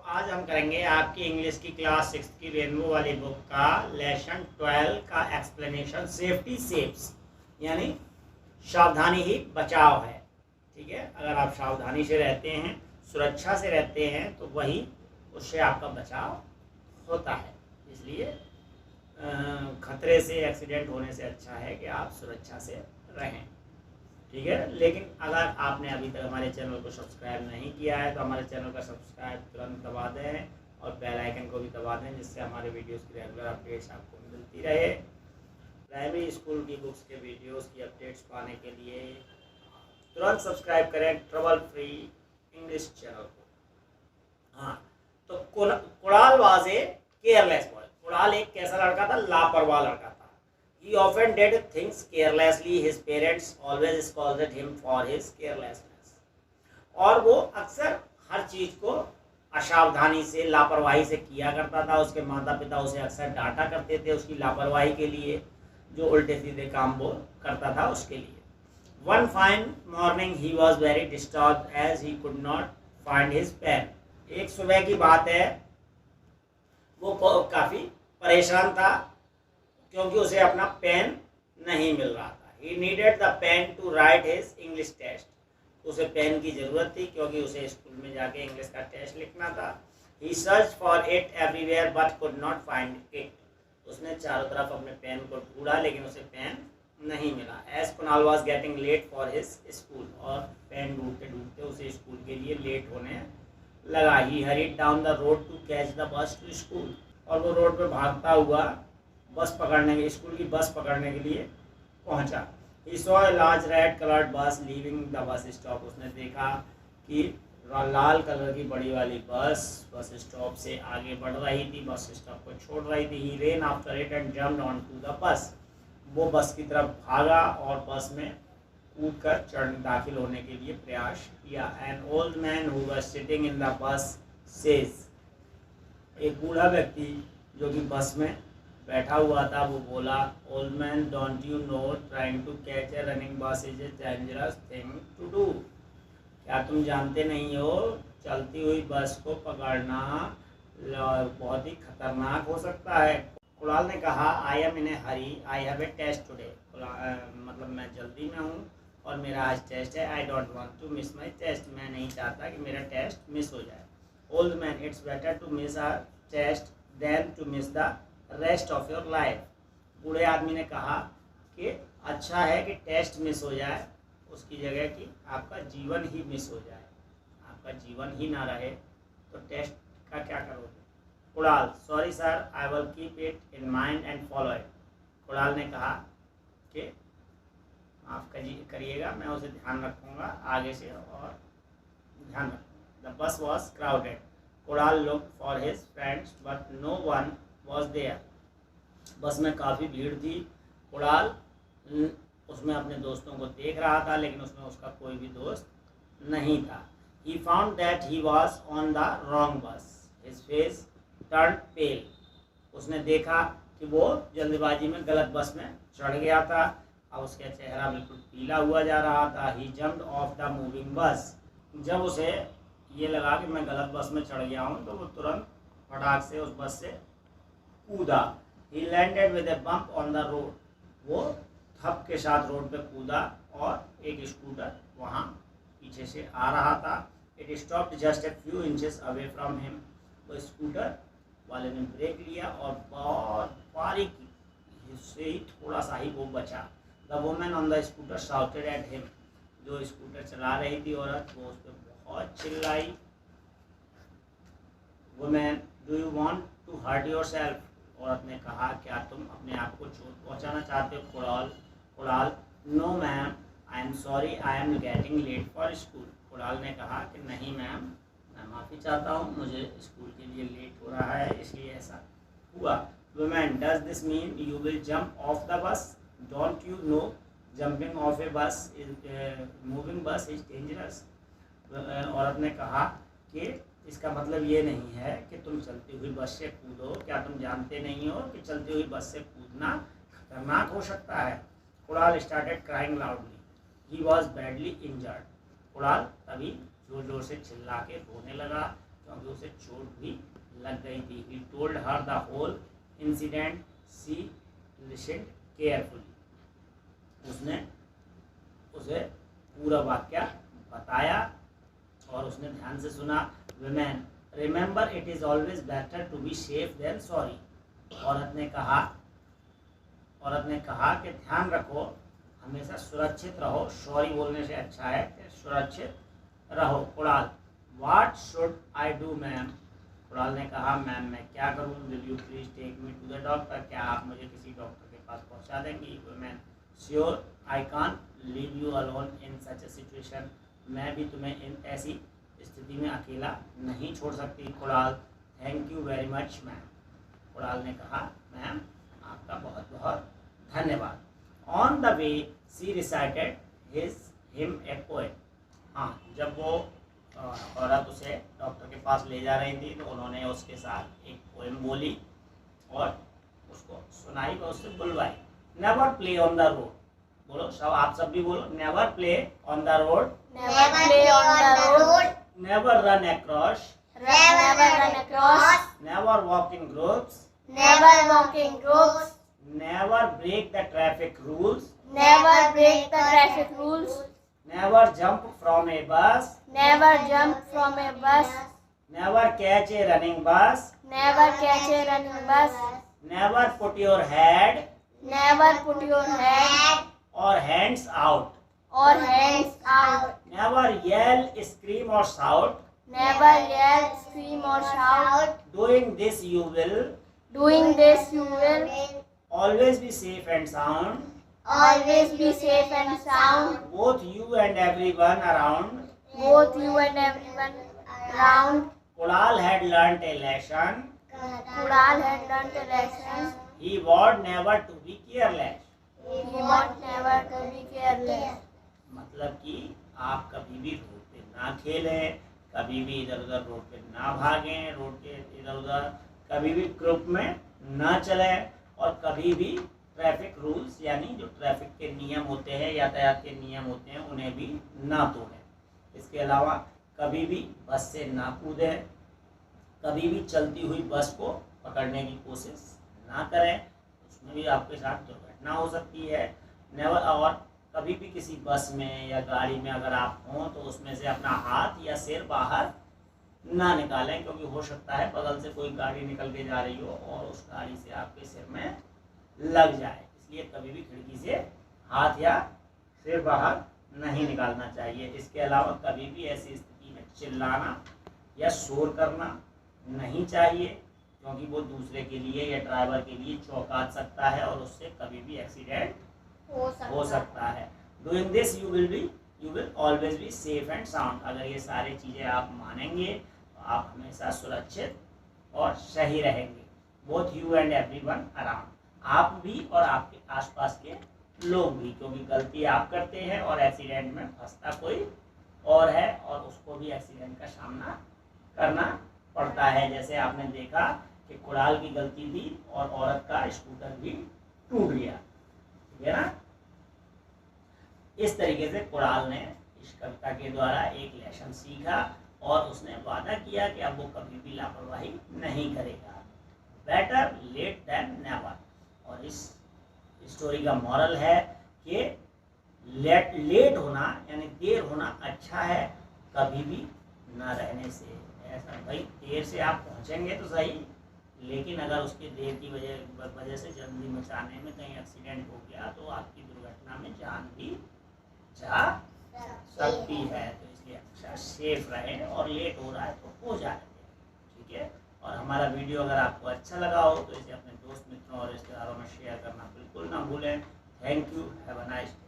आज हम करेंगे आपकी इंग्लिश की क्लास 6 की रेनबो वाली बुक का लेसन 12 का एक्सप्लेनेशन सेफ्टी सेव्स, यानी सावधानी ही बचाव है। ठीक है, अगर आप सावधानी से रहते हैं, सुरक्षा से रहते हैं, तो वही उससे आपका बचाव होता है। इसलिए खतरे से, एक्सीडेंट होने से अच्छा है कि आप सुरक्षा से रहें। ठीक है, लेकिन अगर आपने अभी तक हमारे चैनल को सब्सक्राइब नहीं किया है तो हमारे चैनल का सब्सक्राइब तुरंत दबा दें और बेल आइकन को भी दबा दें, जिससे हमारे वीडियोस की रेगुलर अपडेट्स आपको मिलती रहे। प्राइमरी स्कूल की बुक्स के वीडियोस की अपडेट्स पाने के लिए तुरंत सब्सक्राइब करें ट्रबल फ्री इंग्लिश चैनल को। हाँ, तो Kunal was a careless boy. Kunal एक कैसा लड़का था? लापरवाह लड़का था। He often did things carelessly. His parents always scolded him for his carelessness. और वो अक्सर हर चीज को असावधानी से, लापरवाही से किया करता था। उसके माता पिता उसे अक्सर डांटा करते थे उसकी लापरवाही के लिए, जो उल्टे सीधे काम वो करता था उसके लिए। One fine morning he was very disturbed as he could not find his pen. एक सुबह की बात है, वो काफी परेशान था क्योंकि उसे अपना पेन नहीं मिल रहा था। He needed the pen to write his English test. उसे पेन की जरूरत थी क्योंकि उसे स्कूल में जाके इंग्लिश का टेस्ट लिखना था। He searched for it everywhere but could not find it. उसने चारों तरफ अपने पेन को ढूंढा लेकिन उसे पेन नहीं मिला। As Kunal was getting late for his school, और पेन ढूंढते ढूंढते उसे स्कूल के लिए लेट होने लगा। He hurried down the road to catch the bus to school. और वो रोड पे भागता हुआ बस पकड़ने के, स्कूल की बस पकड़ने के लिए पहुंचा। He saw a large red colored bus leaving the bus stop. उसने देखा कि लाल कलर की बड़ी वाली बस स्टॉप से आगे बढ़ रही थी, बस स्टॉप को छोड़ रही थी। He ran after it and jumped onto the bus. वो बस की तरफ भागा और बस में कूद कर दाखिल होने के लिए प्रयास किया। An old man who was sitting in the bus says. एक बूढ़ा व्यक्ति जो कि बस में बैठा हुआ था वो बोला, old man don't you know trying to catch a running bus is a dangerous thing to do. क्या तुम जानते नहीं हो, चलती हुई बस को पकड़ना बहुत ही खतरनाक हो सकता है। कुणाल ने कहा, I am in a hurry, I have a test today. मतलब मैं जल्दी में हूँ और मेरा आज टेस्ट है। I don't want to miss my test. मैं नहीं चाहता कि मेरा टेस्ट मिस हो जाए। Old man, it's better to miss a test than to miss the rest of your life. बूढ़े आदमी ने कहा कि अच्छा है कि टेस्ट मिस हो जाए उसकी जगह कि आपका जीवन ही मिस हो जाए। आपका जीवन ही ना रहे तो टेस्ट का क्या करोगे? Kunal, sorry sir, I will keep it in mind and follow it. Kunal ने कहा कि माफ़ करिएगा, मैं उसे ध्यान रखूँगा आगे से और ध्यान रखूँगा। The bus was crowded. Kunal looked for his friends but no one was there. Bus में काफ़ी भीड़ थी। कुणाल उसमें अपने दोस्तों को देख रहा था लेकिन उसमें उसका कोई भी दोस्त नहीं था। He found that he was on the wrong bus. His face turned pale. उसने देखा कि वो जल्दबाजी में गलत बस में चढ़ गया था। अब उसका चेहरा बिल्कुल पीला हुआ जा रहा था। He jumped off the moving bus. जब उसे ये लगा कि मैं गलत बस में चढ़ गया हूँ तो वो तुरंत फटाक से उस बस से कूदा। He landed with a bump on the road. वो थप के साथ रोड पे कूदा और एक स्कूटर वहाँ पीछे से आ रहा था। It stopped just a few inches away from him. वो स्कूटर वाले ने ब्रेक लिया और बहुत बारीकी से ही थोड़ा सा ही वो बचा। The woman on the scooter shouted at him. जो स्कूटर चला रही थी औरत, वो उस पर बहुत चिल्लाई। Woman, do you want to hurt yourself? औरत ने कहा, क्या तुम अपने आप को चोट पहुंचाना चाहते हो? Kunal, no ma'am, I am sorry, I am getting late for school. Kunal ने कहा कि नहीं मैम, मैं माफ़ी चाहता हूँ, मुझे स्कूल के लिए लेट हो रहा है इसलिए ऐसा हुआ। Women, does this mean you will jump off the bus? Don't you know jumping off a bus is moving bus is dangerous. औरत ने कहा कि इसका मतलब ये नहीं है कि तुम चलती हुई बस से कूदो। क्या तुम जानते नहीं हो कि चलती हुई बस से कूदना खतरनाक हो सकता है? Kunal started crying loudly. He was badly injured. Kunal तभी जोर जोर से चिल्ला के रोने लगा क्योंकि उसे चोट भी लग गई थी। He told her the whole incident, she listened carefully. उसने उसे पूरा वाक्य बताया और उसने ध्यान से सुना। Women remember it is always better to be safe than sorry. औरत ने कहा कि ध्यान रखो, हमेशा सुरक्षित रहो, सॉरी बोलने से अच्छा है कि सुरक्षित रहो। Kunal what should I do ma'am. Kunal ने कहा मैम मैं क्या करूँ। Will you please take me to the doctor. क्या आप मुझे किसी डॉक्टर के पास पहुँचा देंगी। Woman sure I can't leave you alone in such a situation. मैं भी तुम्हें इन ऐसी स्थिति में अकेला नहीं छोड़ सकती। Kunal thank you very much ma'am. Kunal ने कहा मैम आपका बहुत बहुत धन्यवाद। On the way she recited him a poem. हाँ, जब वो औरत उसे डॉक्टर के पास ले जा रही थी तो उन्होंने उसके साथ एक पोएम बोली और उसको सुनाई व उससे बुलवाई। Never play on the road. बोलो सब, आप सब भी बोलो। Never play on the road, never play on the road, never run across, never run across, never walk in groups, never walk in groups, never break the traffic rules, never break the traffic rules, never jump from a bus, never jump from a bus, never catch a running bus, never catch a running bus, never put your head never put your head or hands out, or hands out, never yell scream or shout. never yell, scream or shout. Doing this you will Doing this you will always be safe and sound, always be safe and sound, बोथ यू एंड एवरीवन अराउंड। both you and everyone around. Kunal had learned a lesson, Kudal had learned the lesson. He want never to be careless. He want never to be careless. मतलब कि आप कभी भी रोड पे ना खेलें, कभी भी इधर उधर रोड पे ना भागें, रोड के इधर उधर कभी भी ग्रुप में ना चलें और कभी भी ट्रैफिक रूल्स यानी जो ट्रैफिक के नियम होते हैं, यातायात के नियम होते हैं, उन्हें भी ना तोड़ें। इसके अलावा कभी भी बस से ना कूदें, कभी भी चलती हुई बस को पकड़ने की कोशिश ना करें, उसमें भी आपके साथ दुर्घटना हो सकती है। नेवर और कभी भी किसी बस में या गाड़ी में अगर आप हों तो उसमें से अपना हाथ या सिर बाहर ना निकालें, क्योंकि हो सकता है बगल से कोई गाड़ी निकल के जा रही हो और उस गाड़ी से आपके सिर में लग जाए। इसलिए कभी भी खिड़की से हाथ या सिर बाहर नहीं निकालना चाहिए। इसके अलावा कभी भी ऐसी स्थिति में चिल्लाना या शोर करना नहीं चाहिए, क्योंकि वो दूसरे के लिए या ड्राइवर के लिए चौंका सकता है और उससे कभी भी एक्सीडेंट हो सकता है। Doing this you will always be safe and sound. अगर ये सारी चीज़ें आप मानेंगे तो आप हमेशा सुरक्षित और सही रहेंगे। बोथ यू एंड एवरीवन अराउंड, आप भी और आपके आसपास के लोग भी, क्योंकि गलती आप करते हैं और एक्सीडेंट में फंसता कोई और है और उसको भी एक्सीडेंट का सामना करना पड़ता है। जैसे आपने देखा कि कुणाल की गलती थी और औरत का स्कूटर भी टूट गया, ठीक है ना। इस तरीके से कुणाल ने इस कविता के द्वारा एक लेसन सीखा और उसने वादा किया कि अब वो कभी भी लापरवाही नहीं करेगा। Better late than never. और इस स्टोरी का मॉरल है कि लेट होना यानी देर होना अच्छा है, कभी भी ना रहने से। ऐसा भाई देर से आप पहुंचेंगे तो सही, लेकिन अगर उसके देर की वजह से जल्दी मचाने में कहीं एक्सीडेंट हो गया तो आपकी दुर्घटना में जान भी जा सकती है। तो इसलिए अच्छा सेफ रहें और लेट हो रहा है तो हो जाए, ठीक है। और हमारा वीडियो अगर आपको अच्छा लगा हो तो इसे अपने दोस्त मित्रों और रिश्तेदारों में शेयर करना बिल्कुल ना भूलें। Thank you, have a nice day.